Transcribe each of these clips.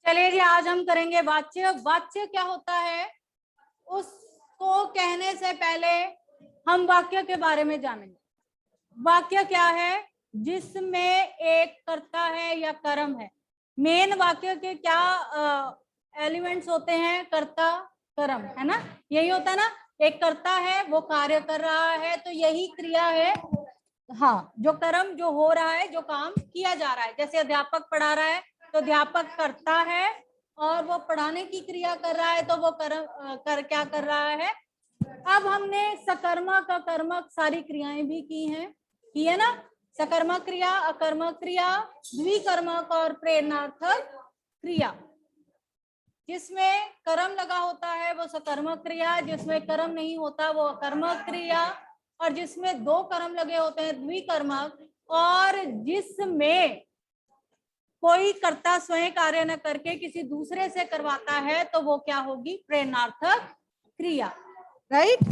चलिए जी, आज हम करेंगे वाच्य। वाच्य क्या होता है, उसको कहने से पहले हम वाक्य के बारे में जानेंगे। वाक्य क्या है? जिसमें एक कर्ता है या कर्म है। मेन वाक्य के क्या एलिमेंट्स होते हैं? कर्ता, कर्म, है ना? यही होता है ना, एक कर्ता है, वो कार्य कर रहा है, तो यही क्रिया है। हाँ, जो कर्म जो हो रहा है, जो काम किया जा रहा है, जैसे अध्यापक पढ़ा रहा है तो अध्यापक करता है, और वो पढ़ाने की क्रिया कर रहा है तो वो क्या कर रहा है। अब हमने सकर्मक अकर्मक सारी क्रियाएं भी की है ना। सकर्मक क्रिया, अकर्मक क्रिया, द्विकर्मक और प्रेरणार्थक क्रिया। जिसमें कर्म लगा होता है वो सकर्मक क्रिया, जिसमें कर्म नहीं होता वो अकर्मक क्रिया, और जिसमें दो कर्म लगे होते हैं द्विकर्मक, और जिसमें कोई कर्ता स्वयं कार्य न करके किसी दूसरे से करवाता है तो वो क्या होगी? प्रेरणार्थक क्रिया। राइट।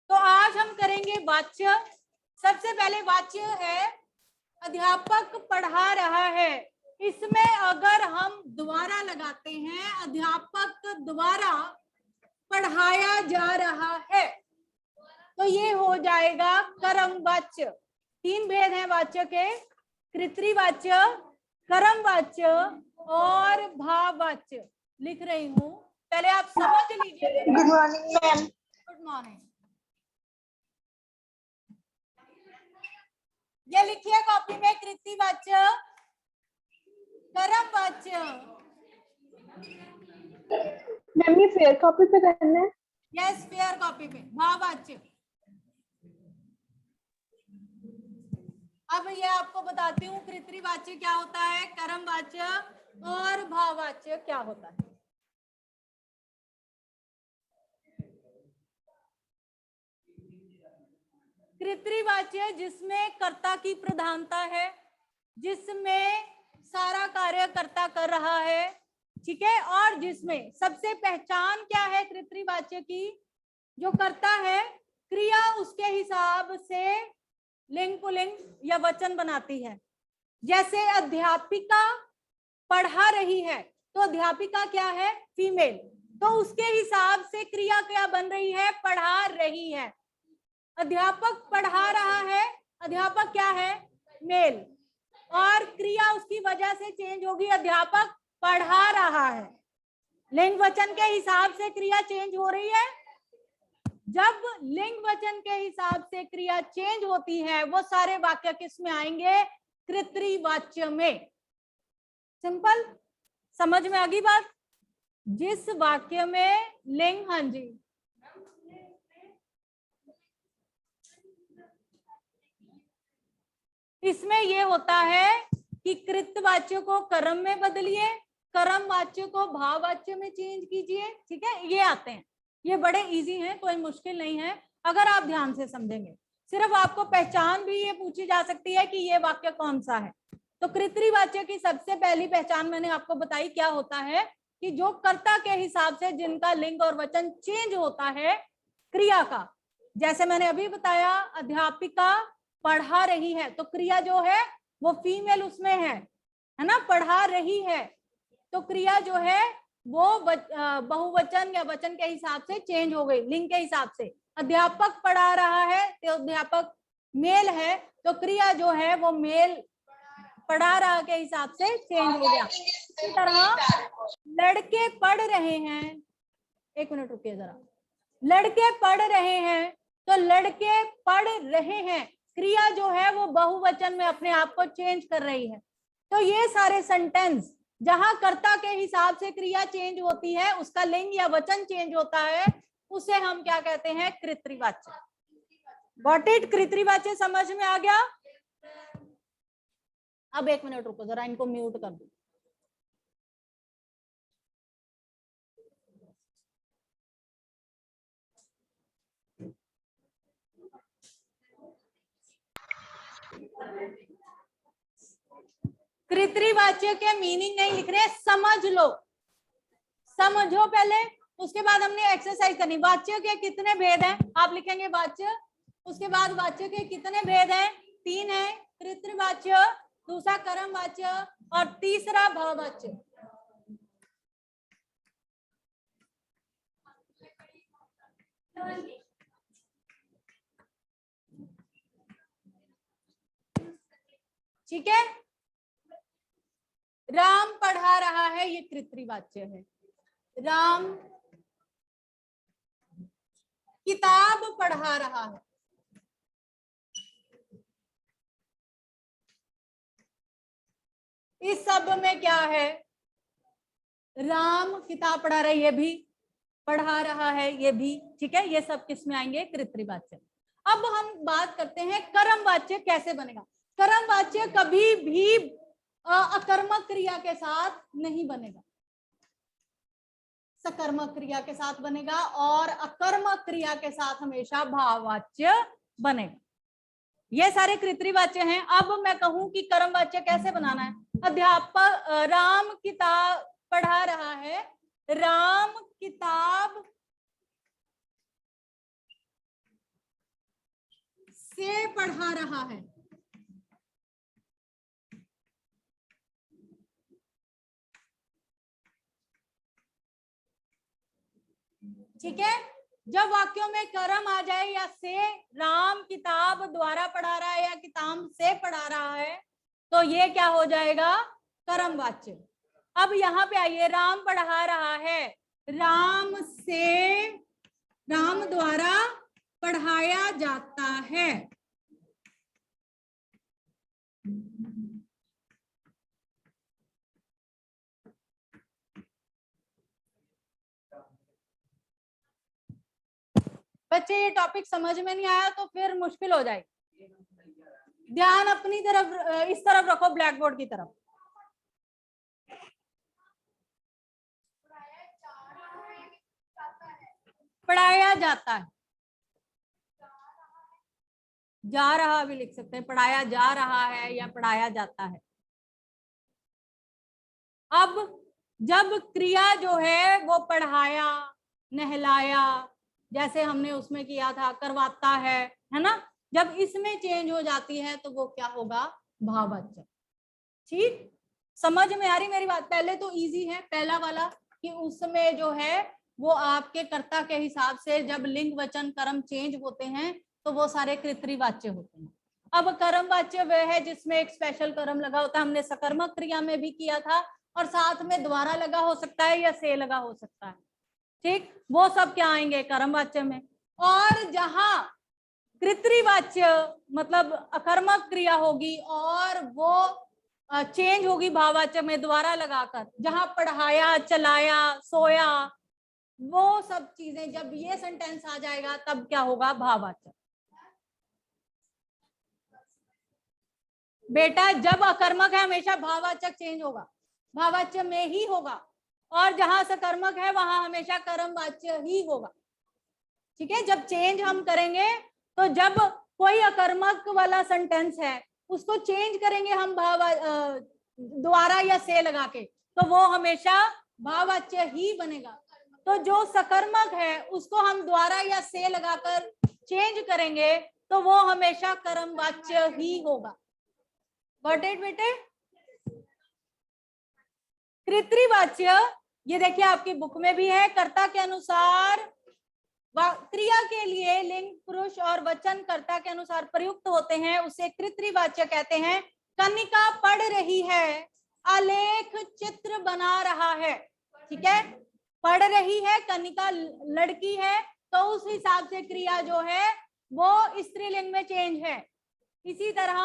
तो आज हम करेंगे वाच्य। सबसे पहले वाच्य है, अध्यापक पढ़ा रहा है। इसमें अगर हम द्वारा लगाते हैं, अध्यापक द्वारा पढ़ाया जा रहा है, तो ये हो जाएगा कर्म वाच्य। तीन भेद हैं वाच्य के: कृत्रिवाच्य, कर्म वाच्य और भाव वाच्य। लिख रही हूं, पहले आप समझ लीजिए। Good morning ma'am. Good morning. ये लिखिए कॉपी में: कृत्रिवाच्य, कर्म वाच्य। मैम ये फेयर कॉपी पे करना है। यस, फेयर कॉपी पे। भाववाच्य। अब ये आपको बताती हूँ कृत्रिवाच्य क्या होता है, कर्म वाच्य और भाववाच्य क्या होता है। कृत्रिवाच्य जिसमें कर्ता की प्रधानता है, जिसमें सारा कार्य कर्ता कर रहा है, ठीक है, और जिसमें सबसे पहचान क्या है कृत्रिवाच्य की? जो कर्ता है, क्रिया उसके हिसाब से लिंग पुल्लिंग या वचन बनाती है। जैसे अध्यापिका पढ़ा रही है, तो अध्यापिका क्या है? फीमेल, तो उसके हिसाब से क्रिया क्या बन रही है? पढ़ा रही है। अध्यापक पढ़ा रहा है, अध्यापक क्या है? मेल, और क्रिया उसकी वजह से चेंज होगी, अध्यापक पढ़ा रहा है। लिंग वचन के हिसाब से क्रिया चेंज हो रही है। जब लिंग वचन के हिसाब से क्रिया चेंज होती है, वो सारे वाक्य किस में आएंगे? कृत्रिवाच्य में। सिंपल, समझ में आ गई बात? जिस वाक्य में लिंग, हाँ जी, इसमें ये होता है कि कृतवाच्य को कर्म में बदलिए, कर्म वाच्य को भाववाच्य में चेंज कीजिए। ठीक है, ये आते हैं, ये बड़े इजी हैं, कोई मुश्किल नहीं है अगर आप ध्यान से समझेंगे। सिर्फ आपको पहचान भी ये पूछी जा सकती है कि ये वाक्य कौन सा है। तो कृत्रिवाच्य की सबसे पहली पहचान मैंने आपको बताई, क्या होता है कि जो कर्ता के हिसाब से जिनका लिंग और वचन चेंज होता है क्रिया का। जैसे मैंने अभी बताया, अध्यापिका पढ़ा रही है, तो क्रिया जो है वो फीमेल उसमें है ना, पढ़ा रही है, तो क्रिया जो है वो बहुवचन या वचन के हिसाब से चेंज हो गई, लिंग के हिसाब से। अध्यापक पढ़ा रहा है तो अध्यापक मेल है, तो क्रिया जो है वो मेल पढ़ा रहा के हिसाब से चेंज हो गया। इसी तरह लड़के पढ़ रहे हैं, एक मिनट रुकिए जरा, लड़के पढ़ रहे हैं, तो लड़के पढ़ रहे हैं, क्रिया जो है वो बहुवचन में अपने आप को चेंज कर रही है। तो ये सारे सेंटेंस जहां कर्ता के हिसाब से क्रिया चेंज होती है, उसका लिंग या वचन चेंज होता है, उसे हम क्या कहते हैं? कृत्रिवाच्य। Got it? कृत्रिवाच्य समझ में आ गया? अब एक मिनट रुको जरा, इनको म्यूट कर दो। कृत्रिवाच्य के मीनिंग नहीं लिख रहे, समझ लो, समझो पहले, उसके बाद हमने एक्सरसाइज करनी। वाच्य के कितने भेद हैं? आप लिखेंगे वाच्य, उसके बाद वाच्य के कितने भेद हैं? 3 है। कृत्रिवाच्य, दूसरा कर्म वाच्य और तीसरा भाववाच्य। ठीक है, राम पढ़ा रहा है, ये कृत्रिवाच्य है। राम किताब पढ़ा रहा है, इस सब में क्या है, राम किताब पढ़ा रहा है, ये भी पढ़ा रहा है, ये भी। ठीक है, ये सब किस में आएंगे, कृत्रिवाच्य। अब हम बात करते हैं कर्म वाच्य कैसे बनेगा। कर्म वाच्य कभी भी अकर्मक क्रिया के साथ नहीं बनेगा, सकर्मक क्रिया के साथ बनेगा, और अकर्मक क्रिया के साथ हमेशा भाववाच्य बनेगा। ये सारे कृत्रिवाच्य हैं। अब मैं कहूं कि कर्म वाच्य कैसे बनाना है। अध्यापक राम किताब पढ़ा रहा है, राम किताब से पढ़ा रहा है। ठीक है, जब वाक्यों में कर्म आ जाए या से, राम किताब द्वारा पढ़ा रहा है या किताब से पढ़ा रहा है, तो ये क्या हो जाएगा, कर्म वाच्य। अब यहाँ पे आइए, राम पढ़ा रहा है, राम से, राम द्वारा पढ़ाया जाता है। बच्चे ये टॉपिक समझ में नहीं आया तो फिर मुश्किल हो जाएगी। ध्यान अपनी तरफ, इस तरफ रखो, ब्लैक बोर्ड की तरफ। पढ़ाया जाता है, जा रहा भी लिख सकते हैं, पढ़ाया जा रहा है या पढ़ाया जाता है। अब जब क्रिया जो है वो पढ़ाया, नहलाया, जैसे हमने उसमें किया था, करवाता है ना, जब इसमें चेंज हो जाती है तो वो क्या होगा, भाववाच्य। ठीक, समझ में आ रही मेरी बात। पहले तो इजी है पहला वाला, कि उसमें जो है वो आपके कर्ता के हिसाब से जब लिंग वचन कर्म चेंज होते हैं तो वो सारे कृत्रिवाच्य होते हैं। अब कर्म वाच्य वह है जिसमें एक स्पेशल कर्म लगा होता है, हमने सकर्मक क्रिया में भी किया था, और साथ में द्वारा लगा हो सकता है या से लगा हो सकता है। ठीक, वो सब क्या आएंगे, कर्म वाच्य में। और जहां कृत्रिवाच्य मतलब अकर्मक क्रिया होगी और वो चेंज होगी भाववाच्य में द्वारा लगाकर, जहां पढ़ाया, चलाया, सोया, वो सब चीजें जब ये सेंटेंस आ जाएगा तब क्या होगा, भाववाच्य। बेटा जब अकर्मक है हमेशा भाववाचक चेंज होगा, भाववाच्य में ही होगा, और जहां सकर्मक है वहां हमेशा कर्मवाच्य ही होगा। ठीक है, जब चेंज हम करेंगे तो जब कोई अकर्मक वाला सेंटेंस है उसको चेंज करेंगे हम भाव द्वारा या से लगा के, तो वो हमेशा भाववाच्य ही बनेगा। तो जो सकर्मक है उसको हम द्वारा या से लगाकर चेंज करेंगे तो वो हमेशा कर्मवाच्य ही होगा। गॉट इट बेटे। कृत्रिवाच्य ये देखिए आपकी बुक में भी है, कर्ता के अनुसार क्रिया के लिए लिंग पुरुष और वचन कर्ता के अनुसार प्रयुक्त होते हैं, उसे कृत्रिवाच्य कहते हैं। कनिका पढ़ रही है, आलेख चित्र बना रहा है। ठीक है, पढ़ रही है, कनिका लड़की है, तो उस हिसाब से क्रिया जो है वो स्त्रीलिंग में चेंज है। इसी तरह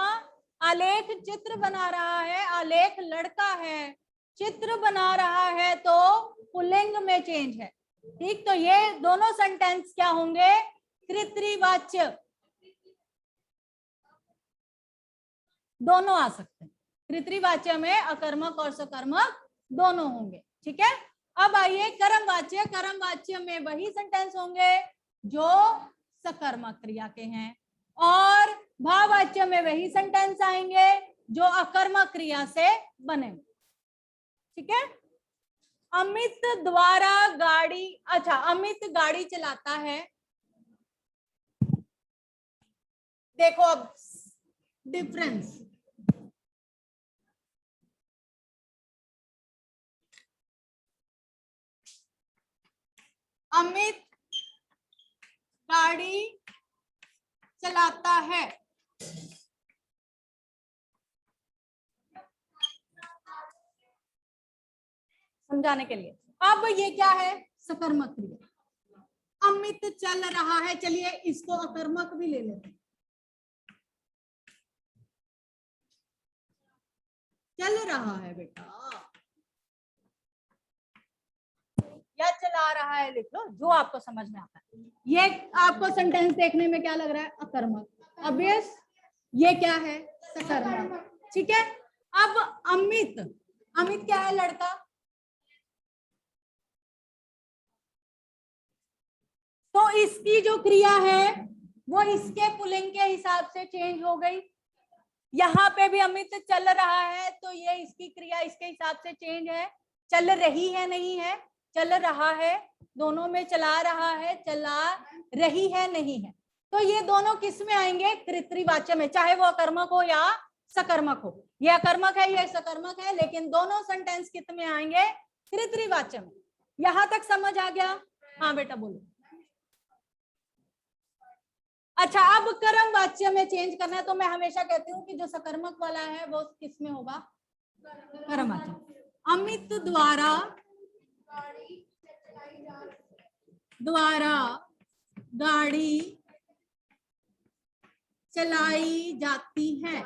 आलेख चित्र बना रहा है, आलेख लड़का है, चित्र बना रहा है तो पुल्लिंग में चेंज है। ठीक, तो ये दोनों सेंटेंस क्या होंगे, कृत्रिवाच्य, दोनों आ सकते हैं। कृत्रिवाच्य में अकर्मक और सकर्मक दोनों होंगे। ठीक है, अब आइए कर्मवाच्य। कर्मवाच्य में वही सेंटेंस होंगे जो सकर्मक क्रिया के हैं, और भाववाच्य में वही सेंटेंस आएंगे जो अकर्मक क्रिया से बने। ठीक है, अमित द्वारा गाड़ी, अच्छा अमित गाड़ी चलाता है। देखो अब डिफरेंस, अमित गाड़ी चलाता है। समझाने के लिए, अब ये क्या है, सकर्मक क्रिया। अमित चल रहा है, चलिए इसको अकर्मक भी ले लेते हैं। चल रहा है बेटा, या चला रहा है, लिख लो जो आपको समझ में आता है। ये आपको सेंटेंस देखने में क्या लग रहा है, अकर्मक, ऑब्वियस। ये क्या है, सकर्मक, ठीक है। अब अमित, अमित क्या है, लड़का। तो इसकी जो क्रिया है वो इसके पुल्लिंग के हिसाब से चेंज हो गई। यहाँ पे भी अमित चल रहा है, तो ये इसकी क्रिया इसके हिसाब से चेंज है। चल रही है नहीं है, चल रहा है, दोनों में चला रहा है, चला रही है नहीं है। तो ये दोनों किस में आएंगे, कर्तृवाच्य में, चाहे वो अकर्मक हो या सकर्मक हो। ये अकर्मक है, ये सकर्मक है, लेकिन दोनों सेंटेंस कित में आएंगे, कर्तृवाच्य में। यहां तक समझ आ गया। हाँ बेटा बोलो। अच्छा, अब कर्म वाच्य में चेंज करना है, तो मैं हमेशा कहती हूँ कि जो सकर्मक वाला है वो किस में होगा, कर्म वाच्य। अमित द्वारा गाड़ी चलाई जाती है।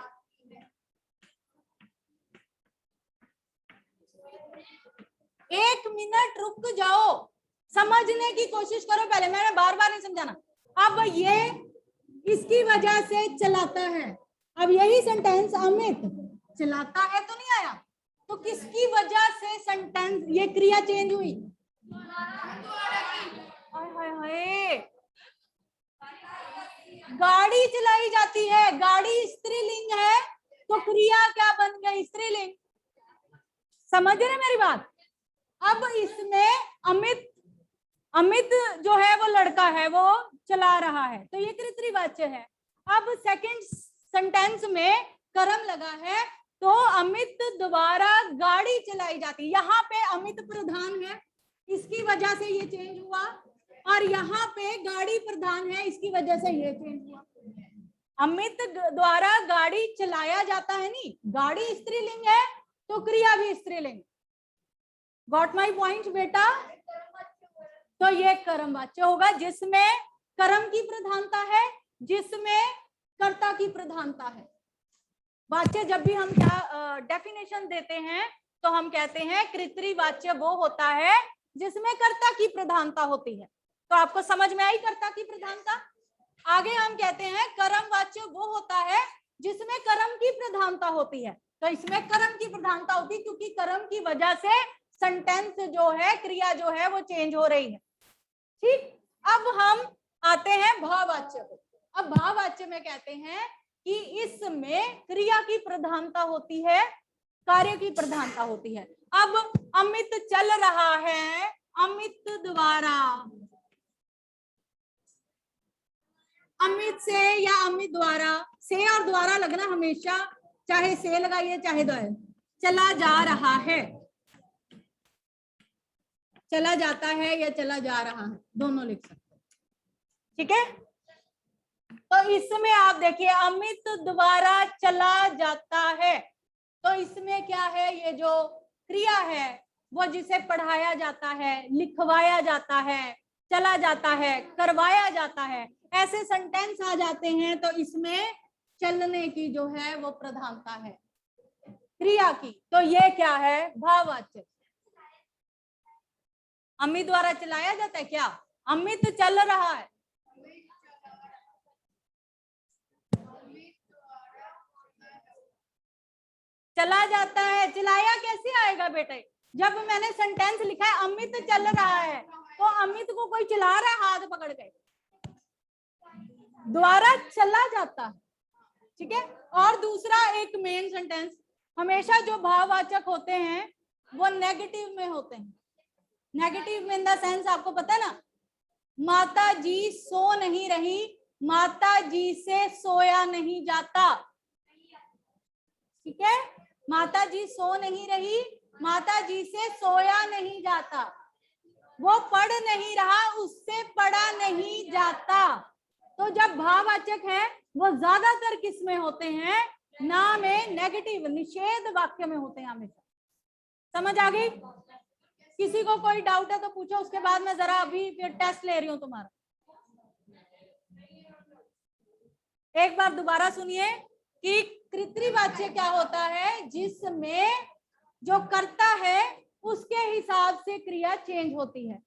एक मिनट रुक जाओ, समझने की कोशिश करो पहले, मैंने बार बार नहीं समझाना। अब ये इसकी वजह से चलाता है। अब यही सेंटेंस अमित चलाता है तो नहीं आया, तो किसकी वजह से सेंटेंस, ये क्रिया चेंज हुई, हाय हाय हाय, गाड़ी चलाई जाती है। गाड़ी स्त्रीलिंग है, तो क्रिया क्या बन गई, स्त्रीलिंग। समझ रहे मेरी बात। अब इसमें अमित, अमित जो है वो लड़का है, वो चला रहा है, तो ये कर्तृवाच्य है। अब सेकंड सेंटेंस में कर्म लगा है, तो अमित द्वारा गाड़ी चलाई जाती। यहाँ पे अमित प्रधान है, इसकी वजह से ये चेंज हुआ, और यहाँ पे गाड़ी प्रधान है, इसकी वजह से ये चेंज हुआ। अमित द्वारा गाड़ी चलाया जाता है, नहीं, गाड़ी स्त्रीलिंग है तो क्रिया भी स्त्रीलिंग। गॉट माई पॉइंट बेटा। तो ये कर्मवाच्य होगा जिसमें कर्म की प्रधानता है, जिसमें कर्ता की प्रधानता है। वाच्य जब भी हम क्या डेफिनेशन देते हैं, तो हम कहते हैं कर्तृवाच्य वो होता है जिसमें कर्ता की प्रधानता होती है। तो आपको समझ में आई कर्ता की प्रधानता। आगे हम कहते हैं कर्मवाच्य वो होता है जिसमें कर्म की प्रधानता होती है। तो इसमें कर्म की प्रधानता होती है क्योंकि कर्म की वजह से सेंटेंस जो है, क्रिया जो है वो चेंज हो रही है। ठीक, अब हम आते हैं भाववाच्य को। अब भाववाच्य में कहते हैं कि इसमें क्रिया की प्रधानता होती है, कार्य की प्रधानता होती है। अब अमित चल रहा है, अमित द्वारा, अमित से या अमित द्वारा, से और द्वारा लगना हमेशा, चाहे से लगाइए चाहे द्वारा। चला जा रहा है, चला जाता है या चला जा रहा है, दोनों लिख सकते हैं, ठीक है। तो इसमें आप देखिए अमित द्वारा चला जाता है, तो इसमें क्या है, ये जो क्रिया है वो जिसे पढ़ाया जाता है, लिखवाया जाता है, चला जाता है, करवाया जाता है, ऐसे सेंटेंस आ जाते हैं, तो इसमें चलने की जो है वो प्रधानता है क्रिया की। तो ये क्या है, भाववाच्य। अमित द्वारा चलाया जाता है, क्या अमित चल रहा है, चला जाता है। चलाया कैसे आएगा बेटे, जब मैंने सेंटेंस लिखा है अमित चल रहा है, तो अमित को कोई चला रहा है हाथ पकड़ के, द्वारा चला जाता है, ठीक है। और दूसरा एक मेन सेंटेंस, हमेशा जो भाववाचक होते हैं वो नेगेटिव में होते हैं। नेगेटिव इन द सेंस, आपको पता है ना, माता जी सो नहीं रही, माता जी से सोया नहीं जाता, ठीक है। माता जी सो नहीं रही, माता जी से सोया नहीं जाता। वो पढ़ नहीं रहा, उससे पढ़ा नहीं जाता। तो जब भाववाचक है वो ज्यादातर किस में होते हैं? ना में, नेगेटिव निषेध वाक्य में होते हैं हमेशा। समझ आ गई? किसी को कोई डाउट है तो पूछो, उसके बाद मैं जरा अभी फिर टेस्ट ले रही हूं तुम्हारा। एक बार दोबारा सुनिए कि कृतवाच्य क्या होता है? जिसमें जो करता है उसके हिसाब से क्रिया चेंज होती है,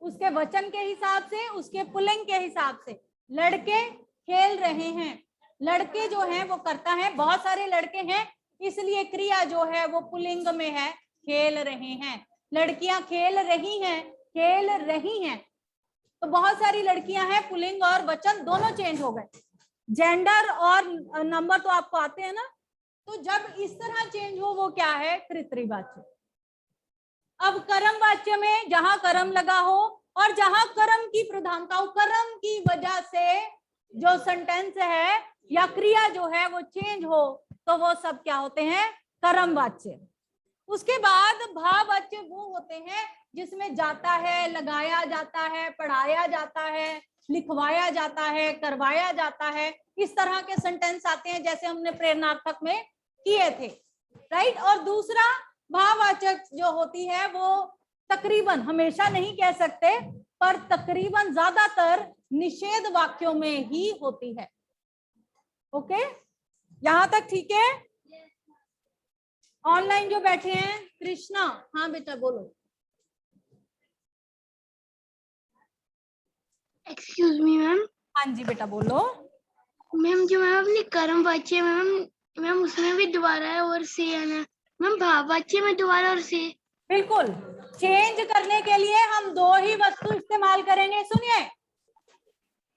उसके वचन के हिसाब से, उसके पुल्लिंग के हिसाब से। लड़के खेल रहे हैं, लड़के जो हैं वो करता है, बहुत सारे लड़के हैं इसलिए क्रिया जो है वो पुल्लिंग में है, खेल रहे हैं। लड़कियां खेल रही हैं, खेल रही हैं, तो बहुत सारी लड़कियां हैं, पुल्लिंग और वचन दोनों चेंज हो गए। जेंडर और नंबर तो आपको आते हैं ना, तो जब इस तरह चेंज हो वो क्या है? कृतवाच्य। अब कर्म वाच्य में जहां कर्म लगा हो और जहां कर्म की प्रधानता हो, कर्म की वजह से जो सेंटेंस है या क्रिया जो है वो चेंज हो, तो वो सब क्या होते हैं? कर्म वाच्य। उसके बाद भाववाच्य वो होते हैं जिसमें जाता है, लगाया जाता है, पढ़ाया जाता है, लिखवाया जाता है, करवाया जाता है, इस तरह के सेंटेंस आते हैं जैसे हमने प्रेरणार्थक में किए थे, राइट। और दूसरा भाववाचक जो होती है वो तकरीबन, हमेशा नहीं कह सकते, पर तकरीबन ज्यादातर निषेध वाक्यों में ही होती है। ओके, यहां तक ठीक है? ऑनलाइन जो बैठे हैं, कृष्णा, हाँ बेटा बोलो। Excuse me ma'am. हाँ जी बेटा बोलो। मैम जो मैम अपनी कर्म वाच्य मैम उसमें भी दोबारा है और से है ना मैम, भाव वाच्य में दोबारा और से। बिल्कुल, चेंज करने के लिए हम दो ही वस्तु इस्तेमाल करेंगे। सुनिए,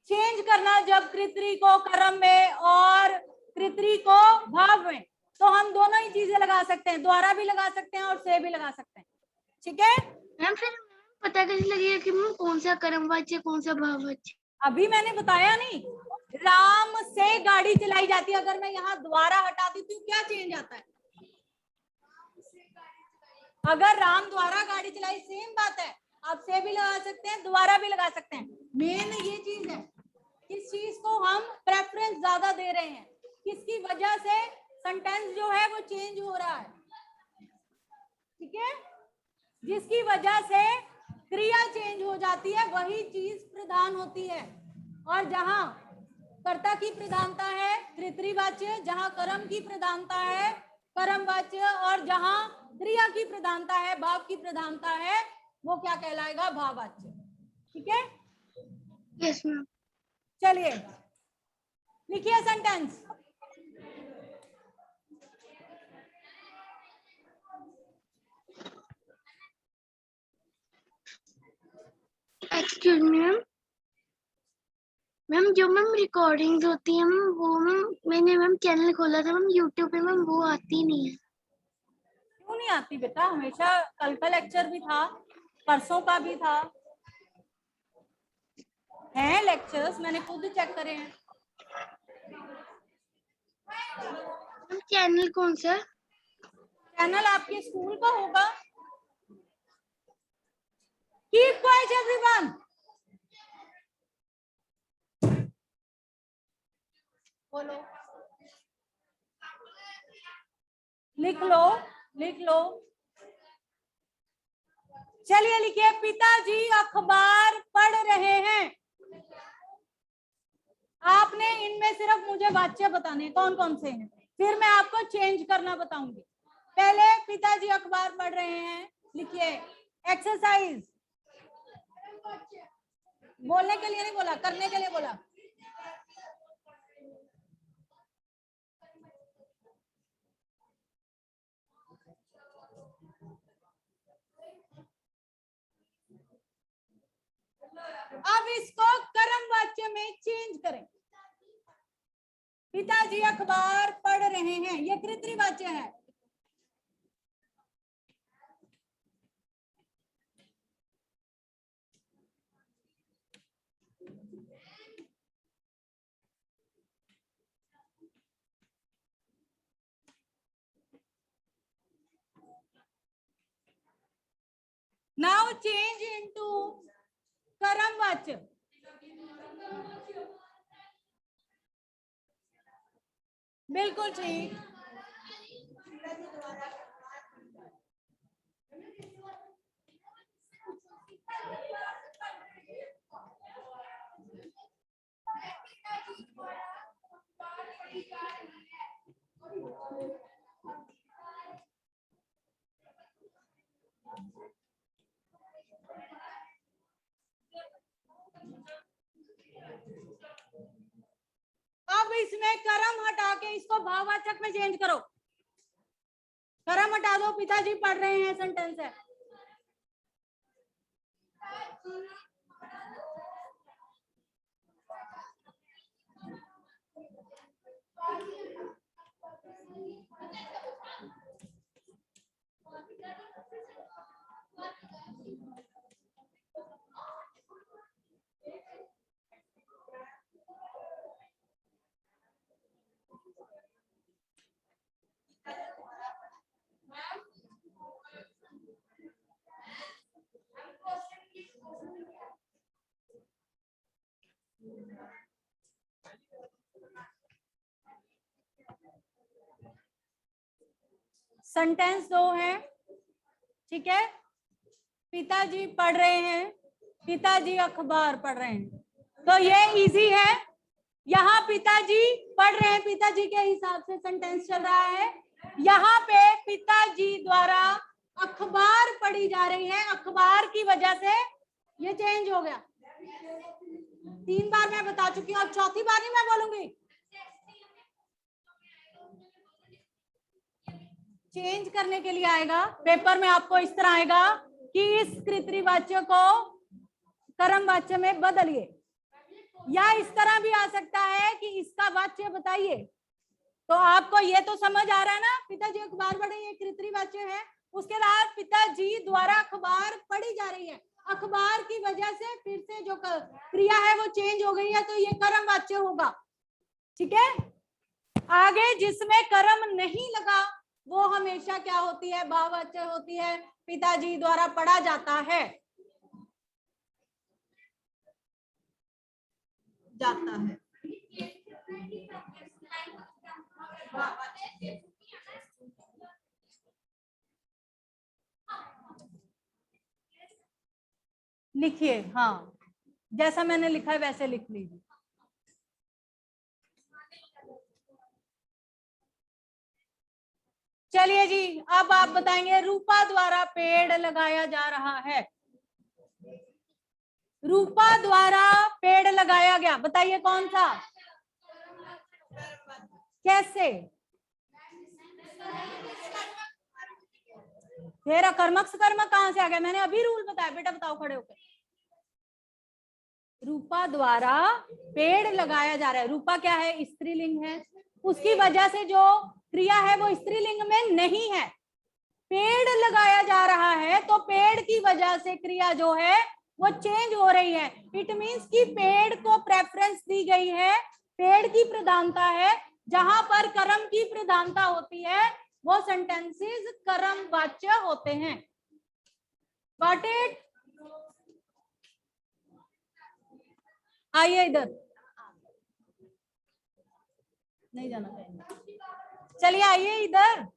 चेंज करना जब कृतरी को कर्म में और कृतरी को भाव में, तो हम दोनों ही चीजें लगा सकते हैं, द्वारा भी लगा सकते हैं और से भी लगा सकते हैं। ठीक है मैम फिर पता कैसे लगेगा कि मैम कौन सा कर्म वाच्य कौन सा भाव वाच्य? अभी मैंने बताया नहीं, राम से गाड़ी चलाई जाती है, अगर मैं यहाँ द्वारा हटा देती हूँ क्या चेंज आता है? अगर राम द्वारा गाड़ी चलाई, सेम बात है, आप से भी लगा सकते हैं, द्वारा भी लगा सकते हैं। मेन ये चीज है, किस चीज को हम प्रेफरेंस ज्यादा दे रहे हैं, किसकी वजह से सेंटेंस जो है वो चेंज हो रहा है। ठीक है, जिसकी वजह से क्रिया चेंज हो जाती है वही चीज प्रधान होती है। और जहां कर्ता की प्रधानता है कृतवाच्य, जहां कर्म की प्रधानता है कर्मवाच्य, और जहां क्रिया की प्रधानता है, भाव की प्रधानता है, वो क्या कहलाएगा? भाववाच्य। ठीक है, यस मैम। चलिए लिखिए सेंटेंस। एक्सक्यूज मी मैम जो मैम रिकॉर्डिंग्स होती है मैम वो मैंने चैनल खोला था यूट्यूब पे वो आती नहीं है। क्यों नहीं आती बेटा? हमेशा, कल का लेक्चर भी था, परसों का भी था, हैं लेक्चर्स, मैंने खुद चेक करे हैं। चैनल कौन सा? चैनल आपके स्कूल का होगा। Keep quiet everyone. बोलो, लिख लो, लिख लो। चलिए लिखिए, पिताजी अखबार पढ़ रहे हैं। आपने इनमें सिर्फ मुझे वाच्य बताने कौन कौन से हैं, फिर मैं आपको चेंज करना बताऊंगी। पहले पिताजी अखबार पढ़ रहे हैं, लिखिए। एक्सरसाइज, बोलने के लिए नहीं बोला, करने के लिए बोला। अब इसको कर्म वाच्य में चेंज करें। पिताजी अखबार पढ़ रहे हैं, ये कृतवाच्य है। नाउ चेंज इनटू कर्मवाच्य। बिल्कुल ठीक। अब इसमें कर्म हटा के इसको भाववाचक में चेंज करो। कर्म हटा दो, पिताजी पढ़ रहे हैं सेंटेंस है। सेंटेंस 2 है, ठीक है। पिताजी पढ़ रहे हैं, पिताजी अखबार पढ़ रहे हैं, तो ये इजी है। यहाँ पिताजी पढ़ रहे हैं, पिताजी के हिसाब से सेंटेंस चल रहा है। यहाँ पे पिताजी द्वारा अखबार पढ़ी जा रही है, अखबार की वजह से ये चेंज हो गया। 3 बार मैं बता चुकी हूँ, अब चौथी बार नहीं मैं बोलूंगी। चेंज करने के लिए आएगा पेपर में, आपको इस तरह आएगा कि इस कृत्रिवाच्य को कर्मवाच्य में बदलिए, या इस तरह भी आ सकता है कि इसका वाच्य बताइए। तो आपको ये तो समझ आ रहा है ना, पिताजी अखबार पढ़ रहे हैं, कृत्रिवाच्य है। उसके बाद पिताजी द्वारा अखबार पढ़ी जा रही है, अखबार की वजह से फिर से जो क्रिया है वो चेंज हो गई है, तो ये कर्मवाच्य होगा, ठीक है। आगे जिसमें कर्म नहीं लगा वो हमेशा क्या होती है, भाववाच्य होती है। पिताजी द्वारा पढ़ा जाता है, जाता है। लिखिए, हाँ जैसा मैंने लिखा है वैसे लिख लीजिए। चलिए जी, अब आप बताएंगे रूपा द्वारा पेड़ लगाया जा रहा है। रूपा द्वारा पेड़ लगाया गया, बताइए कौन सा, कैसे। फिर अकर्मक सकर्मक कहां से आ गया, मैंने अभी रूल बताया बेटा, बताओ खड़े होकर। रूपा द्वारा पेड़ लगाया जा रहा है, रूपा क्या है, स्त्रीलिंग है, उसकी वजह से जो क्रिया है वो स्त्रीलिंग में नहीं है। पेड़ लगाया जा रहा है तो पेड़ की वजह से क्रिया जो है वो चेंज हो रही है। इट मीन्स कि पेड़ को प्रेफरेंस दी गई है, पेड़ की प्रधानता है। जहां पर कर्म की प्रधानता होती है वो सेंटेंसेस कर्मवाच्य होते हैं। Got it. आइए इधर, नहीं जाना चाहिए, चलिए आइए इधर।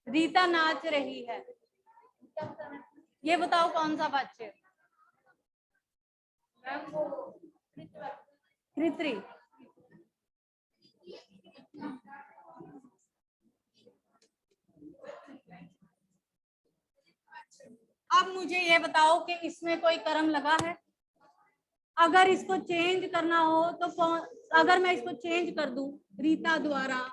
रीता नाच रही है, ये बताओ कौन सा वाच्य, कृत्रि। अब मुझे ये बताओ कि इसमें कोई कर्म लगा है। अगर इसको चेंज करना हो तो अगर मैं इसको चेंज कर दूं, रीता द्वारा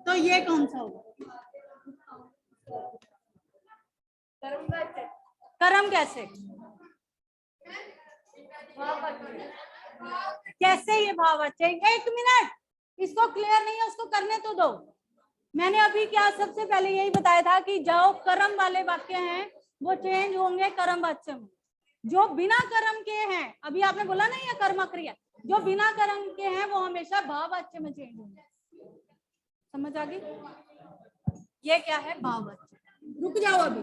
तो ये कौन सा होगा? कर्म कैसे? कैसे ये भाववाच्य? एक मिनट, इसको क्लियर नहीं है उसको करने तो दो। मैंने अभी क्या सबसे पहले यही बताया था कि जो कर्म वाले वाक्य हैं वो चेंज होंगे कर्मवाच्य में। जो बिना कर्म के हैं, अभी आपने बोला ना ये कर्म क्रिया, जो बिना कर्म के हैं वो हमेशा भाववाच्य में चेंज होंगे। समझ आ गई? ये क्या है? भाववाच्य। रुक जाओ अभी।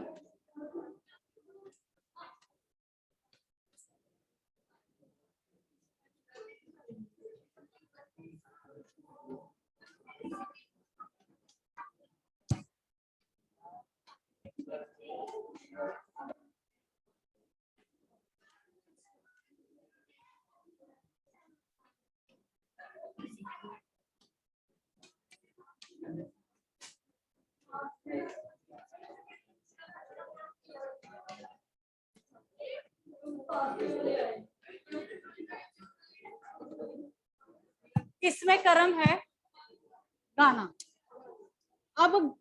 इसमें कर्म है गाना। अब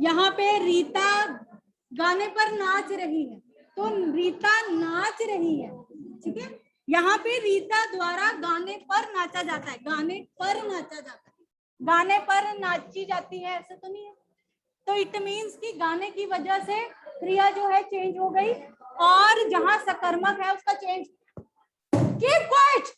यहाँ पे रीता गाने पर नाच रही है, तो रीता नाच रही है, ठीक है। यहाँ पे रीता द्वारा गाने पर नाचा जाता है, गाने पर नाचा जाता है, गाने पर नाची जाती है, ऐसा तो नहीं है। तो इट मीन्स कि गाने की वजह से क्रिया जो है चेंज हो गई, और जहां सकर्मक है उसका चेंज। Keep quiet.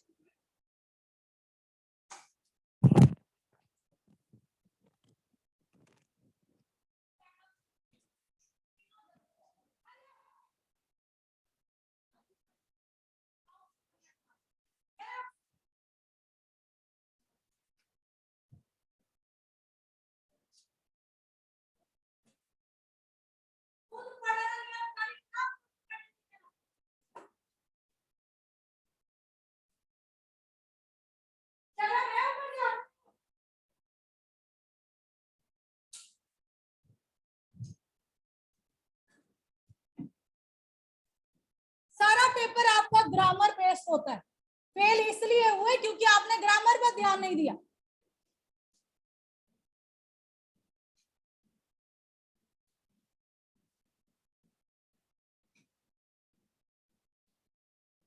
सारा पेपर आपका ग्रामर बेस्ड होता है। फेल इसलिए हुए क्योंकि आपने ग्रामर पर ध्यान नहीं दिया।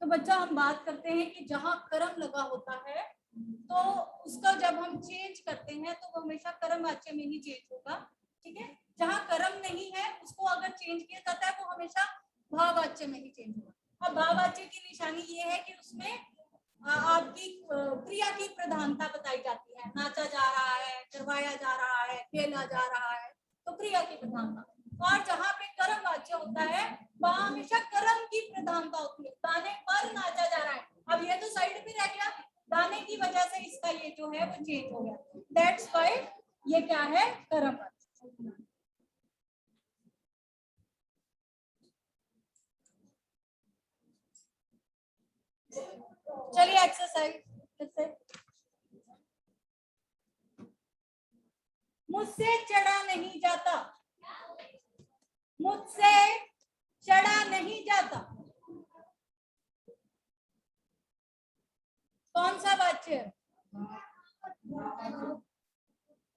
तो बच्चा हम बात करते हैं कि जहां कर्म लगा होता है तो उसका जब हम चेंज करते हैं तो वो हमेशा कर्मवाच्य में ही चेंज होगा, ठीक है। जहां कर्म नहीं है उसको अगर चेंज किया जाता है वो हमेशा भाववाच्य में ही चेंज होगा। अब भाववाच्य की निशानी ये है कि उसमें आपकी क्रिया की प्रधानता बताई जाती है, नाचा जा रहा है, करवाया जा रहा है, खेला जा रहा है, तो क्रिया की प्रधानता। और जहाँ पे कर्मवाच्य होता है वहां हमेशा कर्म की प्रधानता होती है, गाने पर नाचा जा रहा है। अब ये तो साइड में रह गया, गाने की वजह से इसका ये जो है वो चेंज हो गया। दैट्स व्हाई ये क्या है? कर्मवाच्य। चलिए एक्सरसाइज फिर से। मुझसे चढ़ा नहीं जाता, मुझसे चढ़ा नहीं जाता, कौन सा वाच्य?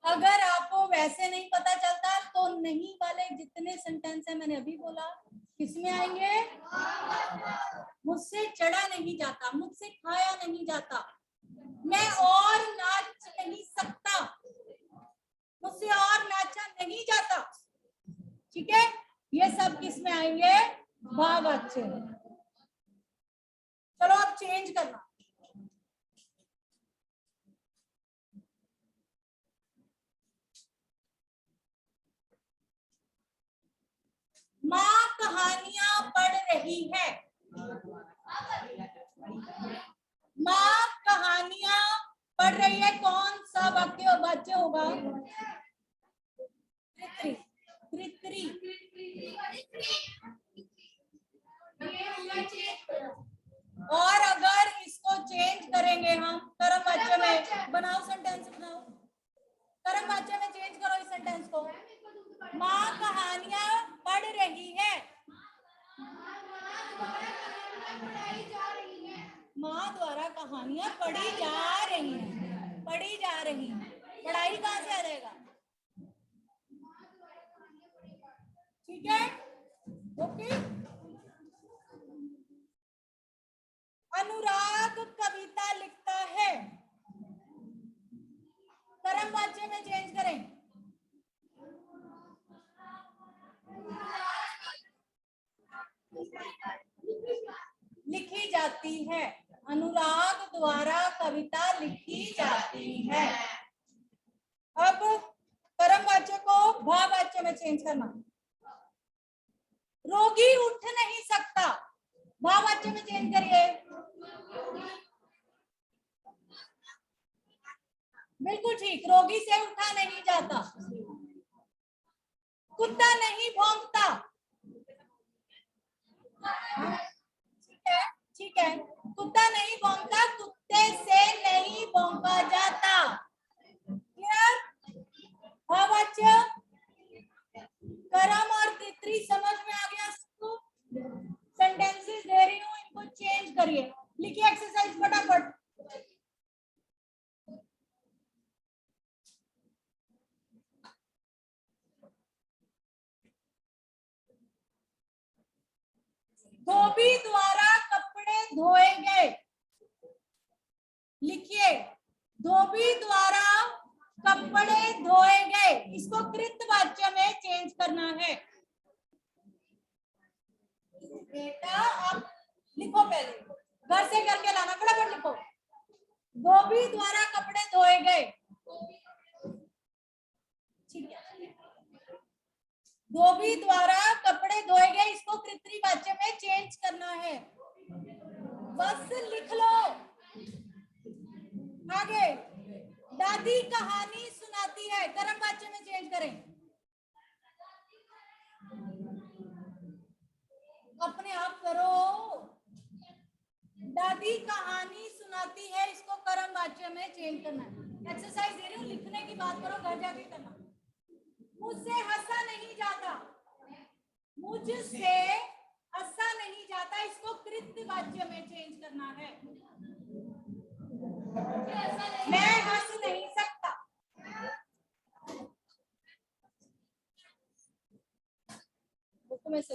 अगर आपको वैसे नहीं पता चलता तो नहीं वाले जितने सेंटेंस है मैंने अभी बोला किसमें आएंगे? मुझसे चढ़ा नहीं जाता, मुझसे खाया नहीं जाता, मैं और नाच नहीं सकता, मुझसे और नाचा नहीं जाता, ठीक है। ये सब किसमें आएंगे? भाववाच्य। चलो अब चेंज करना। माँ कहानियां पढ़ रही है, माँ कहानियां पढ़ रही है, कौन सा वाक्य वाच्य होगा? कृत्री। और अगर इसको चेंज करेंगे हम कर्मवाच्य में, बनाओ सेंटेंस बनाओ, कर्मवाच्य में चेंज करो इस सेंटेंस को। माँ कहानियां पढ़ रही है, माँ द्वारा कहानियां पढ़ी जा रही हैं, पढ़ी जा रही हैं, पढ़ाई कहाँ से आ जाएगा? ठीक है, ओके। अनुराग कविता लिखता है, कर्म वाच्य में चेंज करें। लिखी जाती है, अनुराग द्वारा कविता लिखी जाती है। अब कर्म वाच्य को भाव वाच्य में चेंज करना। रोगी उठ नहीं सकता, भाव वाच्य में चेंज करिए। बिल्कुल ठीक, रोगी से उठा नहीं जाता। कुत्ता नहीं भौंकता, ठीक है, कुत्ता नहीं भौंकता, कुत्ते से नहीं भौंका जाता। क्लियर? भाववाच्य कर्म और तितरी समझ में आ गया सबको? सेंटेंसेस दे रही हूँ, इनको चेंज करिए। लिखिए एक्सरसाइज फटाफट। धोबी द्वारा कपड़े धोए गए। लिखिए, धोबी द्वारा कपड़े धोए गए, इसको कृतवाच्य में चेंज करना है। बेटा आप लिखो, पहले घर से करके लाना, फटाफट लिखो। धोबी द्वारा कपड़े धोए गए, ठीक है। धोबी द्वारा कपड़े धोए गए, इसको कृतवाच्य में चेंज करना है। बस लिख लो। आगे, दादी कहानी सुनाती है, कर्म वाच्य में चेंज करें। अपने आप करो। दादी कहानी सुनाती है, इसको कर्म वाच्य में चेंज करना है। एक्सरसाइज दे रही हूँ, लिखने की बात करो, घर जाके करना। मुझसे हंसा नहीं जाता, मुझसे हंसा नहीं जाता, इसको कृतवाच्य में चेंज करना है। मैं हंस नहीं सकता, में से